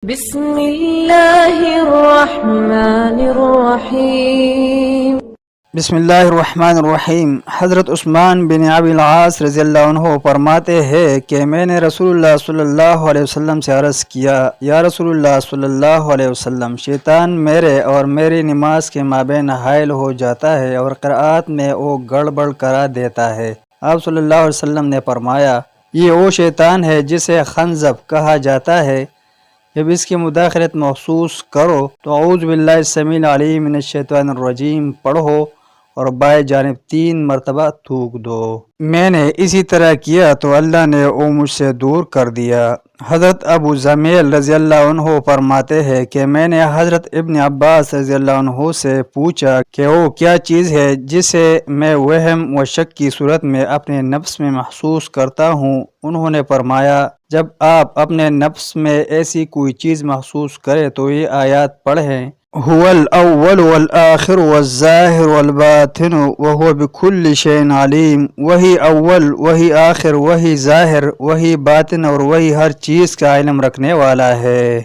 بسم اللہ الرحمن الرحیم۔ بسم اللہ الرحمن الرحیم۔ حضرت عثمان بن ابی العاص رضی اللہ عنہ فرماتے ہیں کہ میں نے رسول اللہ صلی اللہ علیہ وسلم سے عرض کیا، یا رسول اللہ صلی اللہ علیہ وسلم، شیطان میرے اور میری نماز کے مابین حائل ہو جاتا ہے اور قرآت میں وہ گڑبڑ کرا دیتا ہے۔ آپ صلی اللہ علیہ وسلم نے فرمایا، یہ وہ شیطان ہے جسے خنزب کہا جاتا ہے، جب اس کی مداخلت محسوس کرو تو اعوذ باللہ السمیع العلیم من الشیطان الرجیم پڑھو اور بائیں جانب 3 مرتبہ تھوک دو۔ میں نے اسی طرح کیا تو اللہ نے وہ مجھ سے دور کر دیا۔ حضرت ابو زمیل رضی اللہ عنہ فرماتے ہیں کہ میں نے حضرت ابن عباس رضی اللہ عنہ سے پوچھا کہ وہ کیا چیز ہے جسے میں وہم و شک کی صورت میں اپنے نفس میں محسوس کرتا ہوں؟ انہوں نے فرمایا، جب آپ اپنے نفس میں ایسی کوئی چیز محسوس کریں تو یہ آیات پڑھیں، هو الاول والآخر والظاہر والباطن وهو بكل شيء علیم۔ وہی اول، وہی آخر، وہی ظاہر، وہی باطن اور وہی ہر چیز کا علم رکھنے والا ہے۔